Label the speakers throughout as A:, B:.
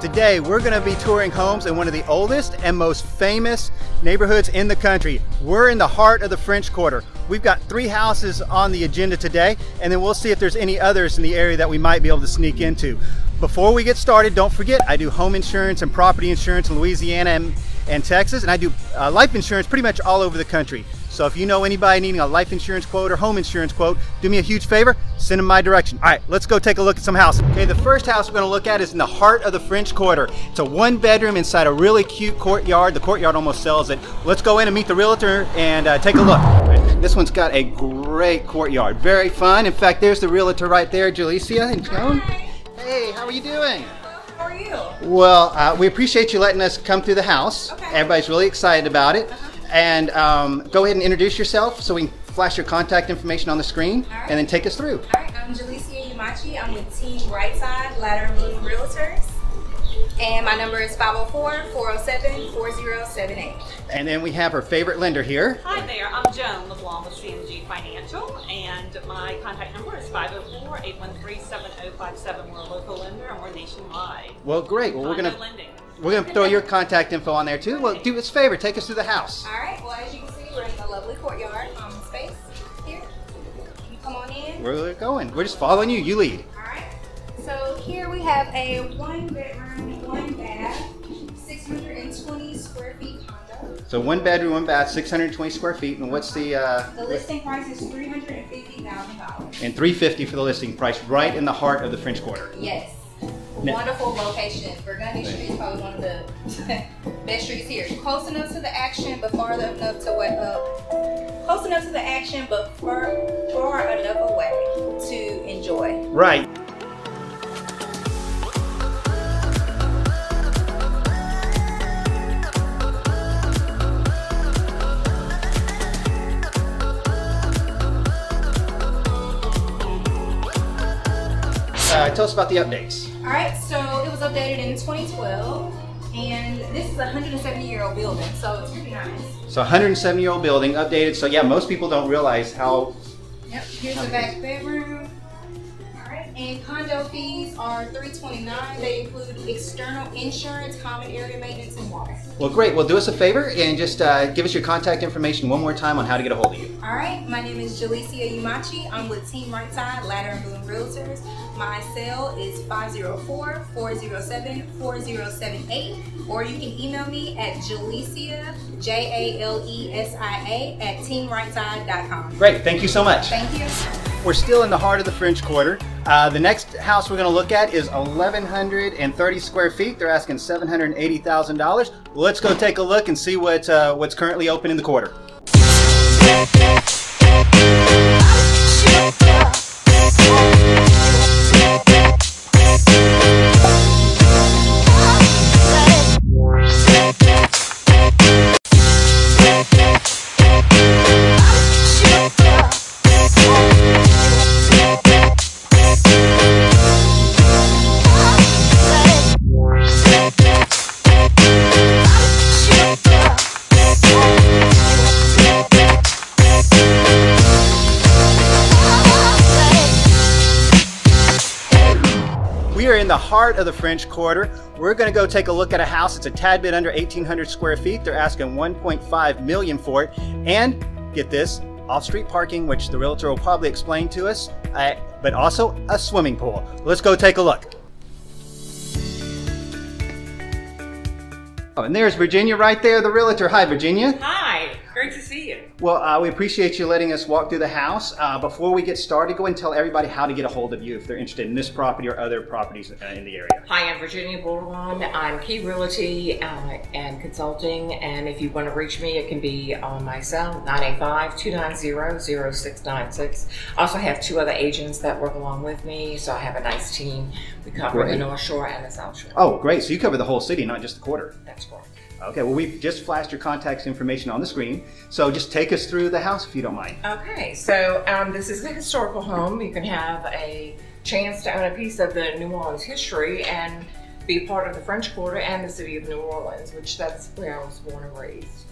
A: Today we're going to be touring homes in one of the oldest and most famous neighborhoods in the country. We're in the heart of the French Quarter. We've got 3 houses on the agenda today, and then we'll see if there's any others in the area that we might be able to sneak into. Before we get started, don't forget I do home insurance and property insurance in Louisiana and Texas, and I do life insurance pretty much all over the country. So if you know anybody needing a life insurance quote or home insurance quote, do me a huge favor, send them my direction. All right, let's go take a look at some houses. Okay, the first house we're gonna look at is in the heart of the French Quarter. It's a 1-bedroom inside a really cute courtyard. The courtyard almost sells it. Let's go in and meet the realtor and take a look. This one's got a great courtyard, very fun. In fact, there's the realtor right there, Jalicia and Joan. Hey, how are you doing?
B: How are you?
A: Well, we appreciate you letting us come through the house. Okay. Everybody's really excited about it. And go ahead and introduce yourself so we can flash your contact information on the screen and then take us through.
B: All right, I'm Jalicia Yumachi. I'm with Team Rightside Ladder and Balloon Realtors. And my number is 504-407-4078.
A: And then we have her favorite lender here.
C: Hi there, I'm Joan LeBlanc with CMG Financial, and my contact number is 504-813-7057. We're a local lender and we're nationwide.
A: Well, great. Well, we're gonna throw your contact info on there too. Well, do us a favor, take us through the house.
B: All right. Well, as you can see, we're in the lovely courtyard space here. You come on in.
A: We're going. We're just following you. You lead.
B: All right. So here we have a 1-bedroom, 1-bath, 620 square feet condo.
A: So 1 bedroom, 1 bath, 620 square feet. And what's the
B: listing price is $350,000.
A: And $350 for the listing price, right in the heart of the French Quarter.
B: Yes. Wonderful location. Burgundy Street is probably one of the best streets here. Close enough to the action, but far enough to close enough to the action, but far enough away to enjoy.
A: Right. Tell us about the updates.
B: All right, so it was updated in 2012, and this is a 170-year-old building, so it's really nice.
A: So 170-year-old building, updated. So yeah, most people don't realize how.
B: Yep. Here's the back bedroom. All right, and condo fees are $329. They include external insurance, common area maintenance, and water.
A: Well, great. Well, do us a favor and just give us your contact information one more time on how to get a hold of you.
B: All right. My name is Jalicia Yumachi. I'm with Team Rightside Ladder and Balloon Realtors. My cell is 504-407-4078, or you can email me at Jalicia, Jalisia, @teamrightside.com.
A: Great. Thank you so much.
B: Thank you.
A: We're still in the heart of the French Quarter. The next house we're going to look at is 1,130 square feet. They're asking $780,000. Let's go take a look and see what's currently open in the quarter. In the heart of the French Quarter, we're going to go take a look at a house. It's a tad bit under 1,800 square feet. They're asking $1.5 million for it, and get this, off-street parking, which the realtor will probably explain to us, but also a swimming pool. Let's go take a look. Oh, and there's Virginia right there, the realtor. Hi, Virginia.
C: Hi, great to see you.
A: Well, we appreciate you letting us walk through the house. Before we get started, go ahead and tell everybody how to get a hold of you if they're interested in this property or other properties in the area.
D: Hi, I'm Virginia Bordelon. I'm Key Realty and Consulting, and if you want to reach me, it can be on my cell, 985-290-0696. I also have 2 other agents that work along with me, so I have a nice team. We cover the North Shore and the South Shore.
A: Oh, great. So you cover the whole city, not just the quarter.
D: That's correct.
A: Okay, well, we've just flashed your contact information on the screen, so just take us through the house if you don't mind.
D: Okay, so this is a historical home. You can have a chance to own a piece of the New Orleans history and be part of the French Quarter and the city of New Orleans, which that's where I was born and raised.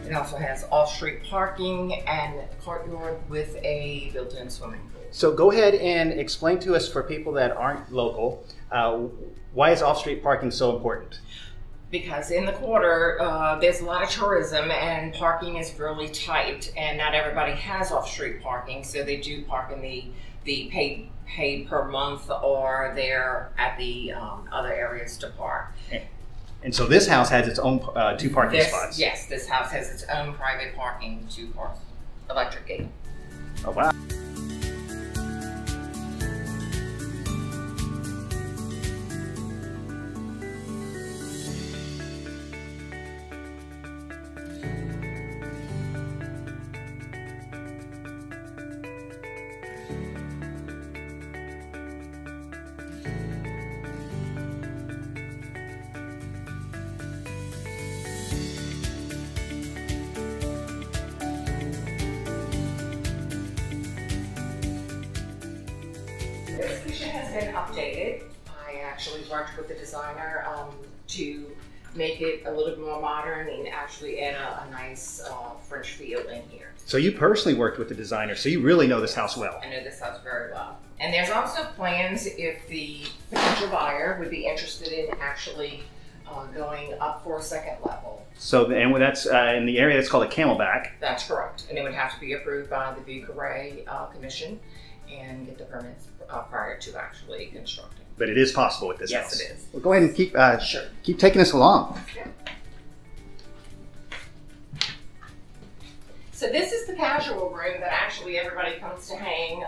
D: It also has off-street parking and courtyard with a built-in swimming pool.
A: So go ahead and explain to us, for people that aren't local, why is off-street parking so important?
D: Because in the quarter, there's a lot of tourism and parking is really tight, and not everybody has off-street parking, so they do park in the paid per month, or they're at the other areas to park.
A: And so this house has its own 2 parking spots.
D: Yes, this house has its own private parking, 2 cars, electric gate.
A: Oh, wow.
D: This kitchen has been updated. I actually worked with the designer to make it a little bit more modern and actually add a nice French feel in here.
A: So you personally worked with the designer, so you really know this house well.
D: I know this house very well. And there's also plans if the potential buyer would be interested in actually going up for a 2nd level.
A: So, and that's in the area that's called a Camelback.
D: That's correct. And it would have to be approved by the Bucharest Commission and get the permits prior to actually constructing.
A: But it is possible with this
D: Yes,
A: house.
D: it is.
A: Well, go ahead and keep
D: Sure.
A: keep taking us along.
D: Okay. So this is the casual room that actually everybody comes to hang.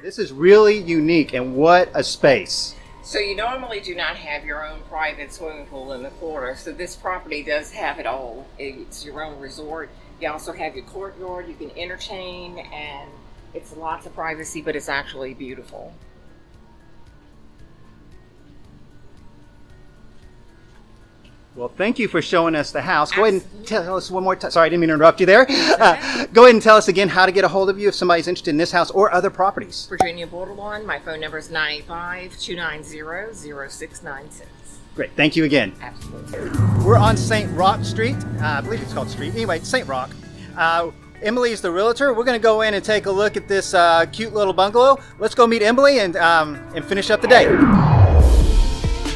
A: This is really unique, and what a space.
D: So you normally do not have your own private swimming pool in the quarter, so this property does have it all. It's your own resort. You also have your courtyard, you can entertain, and it's lots of privacy, but it's actually beautiful.
A: Well, thank you for showing us the house. Go ahead and tell us one more time. Sorry, I didn't mean to interrupt you there. Go ahead and tell us again how to get a hold of you if somebody's interested in this house or other properties.
D: Virginia Borderline, my phone number is 985-290-0696.
A: Great, thank you again.
D: Absolutely.
A: We're on Saint Roch Street. I believe it's called Street. Anyway, Saint Roch. Emily is the realtor. We're going to go in and take a look at this cute little bungalow. Let's go meet Emily and finish up the day.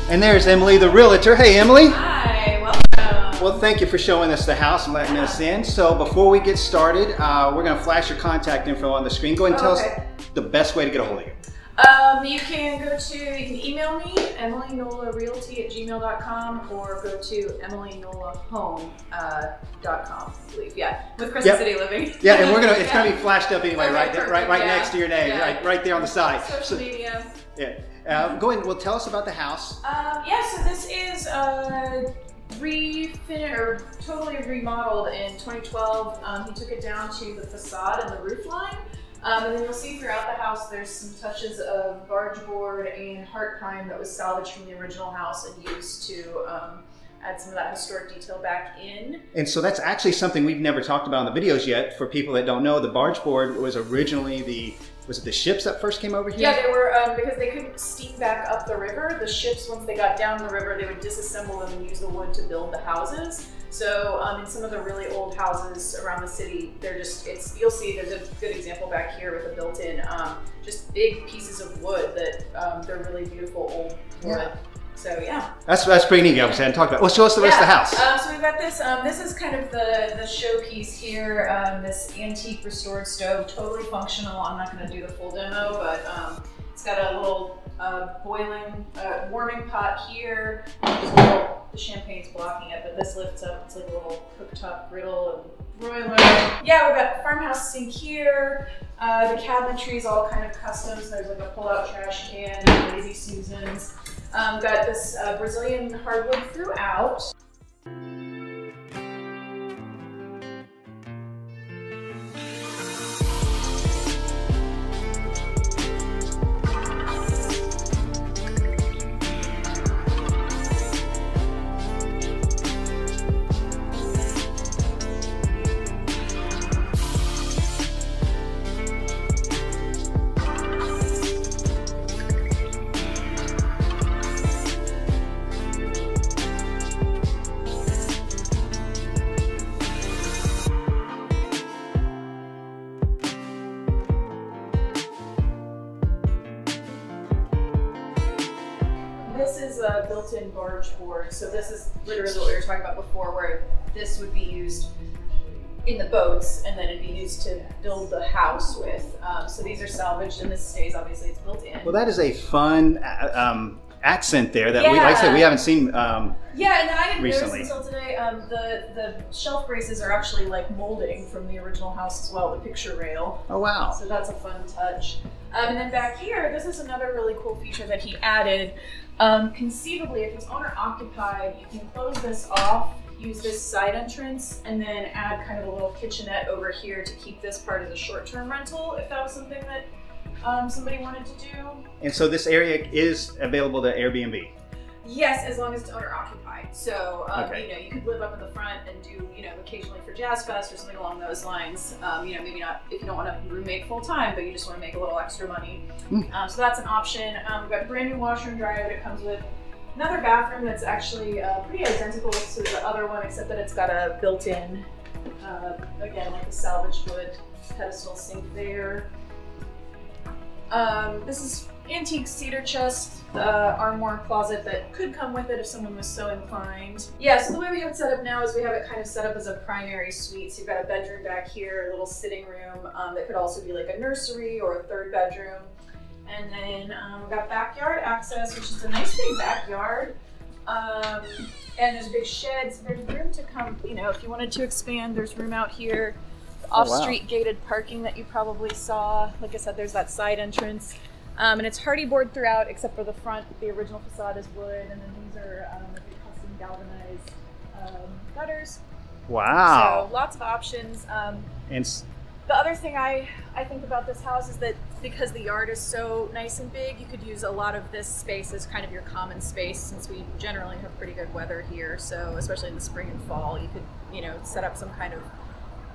A: And there's Emily, the realtor. Hey, Emily.
E: Hi, welcome.
A: Well, thank you for showing us the house and letting us in. So before we get started, we're going to flash your contact info on the screen. Go ahead and tell us the best way to get a hold of you.
E: You can email me, EmilyNolaRealty@gmail.com, or go to EmilyNolaHome.com, I believe. Yeah, with Crescent City Living.
A: Yeah, and we're gonna. It's gonna be flashed up anyway,
E: Okay,
A: right next to your name, right there on the side.
E: Social media.
A: Yeah. Go ahead. Well, tell us about the house.
E: So this is totally remodeled in 2012. He took it down to the facade and the roof line. And then you'll see throughout the house there's some touches of barge board and heart pine that was salvaged from the original house and used to add some of that historic detail back in.
A: And so that's actually something we've never talked about in the videos yet. For people that don't know, the barge board was originally was it the ships that first came over here?
E: Yeah, they were, because they couldn't steam back up the river. The ships, once they got down the river, they would disassemble them and use the wood to build the houses. So in some of the really old houses around the city, they're just, you'll see there's a good example back here with a built-in, just big pieces of wood that they're really beautiful old wood.
A: Yeah.
E: So yeah.
A: That's pretty neat, I was saying. Talk about. Well, show us the rest of the house.
E: So we've got this. This is kind of the showpiece here. This antique restored stove, totally functional. I'm not going to do the full demo, but it's got a little warming pot here. The champagne's blocking it, but this lifts up. It's like a little cooktop griddle and broiler. Yeah, we've got farmhouse sink here. The cabinetry is all kind of custom. So there's like a pull-out trash can, Lazy Susans. Got this Brazilian hardwood throughout. is a built-in barge board. So this is literally what we were talking about before, where this would be used in the boats and then it'd be used to build the house with. So these are salvaged and this stays, obviously it's built in.
A: Well, that is a fun accent there that we, like I said, we haven't seen
E: yeah, and I didn't
A: recently.
E: notice until today, the shelf braces are actually like molding from the original house as well, the picture rail.
A: Oh, wow.
E: So that's a fun touch. And then back here, this is another really cool feature that he added. Conceivably, if it's owner occupied, you can close this off, use this side entrance, and then add kind of a little kitchenette over here to keep this part as a short-term rental, if that was something that somebody wanted to do.
A: And so this area is available to Airbnb?
E: Yes, as long as it's owner occupied. So,
A: Okay.
E: you know, you could live up in the front and do, you know, occasionally for Jazz Fest or something along those lines. You know, maybe not if you don't want to roommate full time, but you just want to make a little extra money. So that's an option. We've got a brand new washer and dryer that it comes with. Another bathroom that's actually pretty identical to the other one, except that it's got a built-in, again, like a salvaged wood pedestal sink there. This is antique cedar chest, armoire closet that could come with it if someone was so inclined. Yeah, so the way we have it set up now is we have it kind of set up as a primary suite. So you've got a bedroom back here, a little sitting room that could also be like a nursery or a third bedroom. And then we've got backyard access, which is a nice big backyard. And there's a big shed, so there's room to come, you know, if you wanted to expand, there's room out here. Off-street gated parking that you probably saw. Like I said, there's that side entrance. And it's hardy board throughout, except for the front. The original facade is wood, and then these are custom galvanized gutters.
A: Wow.
E: So lots of options.
A: And
E: the other thing I think about this house is that because the yard is so nice and big, you could use a lot of this space as kind of your common space, since we generally have pretty good weather here. So especially in the spring and fall, you could, you know, set up some kind of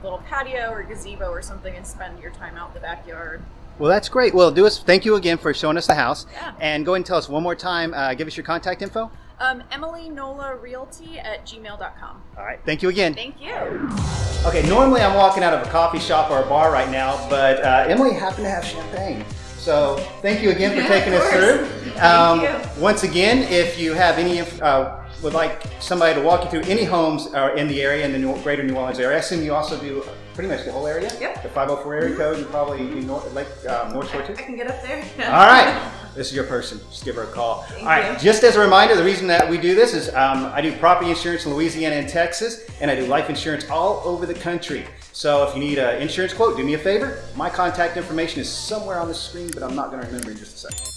E: little patio or gazebo or something and spend your time out in the backyard.
A: well, that's great. Well, thank you again for showing us the house.
E: Yeah.
A: And go ahead and tell us one more time, give us your contact info.
E: EmilyNolaRealty@gmail.com.
A: All right, thank you again.
E: Thank you.
A: Okay, normally I'm walking out of a coffee shop or a bar right now, but Emily happened to have champagne. So thank you again for taking us through.
E: Thank you.
A: Once again, if you have any, would like somebody to walk you through any homes in the area, in the greater New Orleans area, I assume you also do pretty much the whole area?
E: Yep.
A: The 504 area code, and probably do North Shore too?
E: I can get up there.
A: All right, this is your person. Just give her a call. All right, just as a reminder, the reason that we do this is I do property insurance in Louisiana and Texas, and I do life insurance all over the country. So if you need an insurance quote, do me a favor. My contact information is somewhere on the screen, but I'm not going to remember in just a second.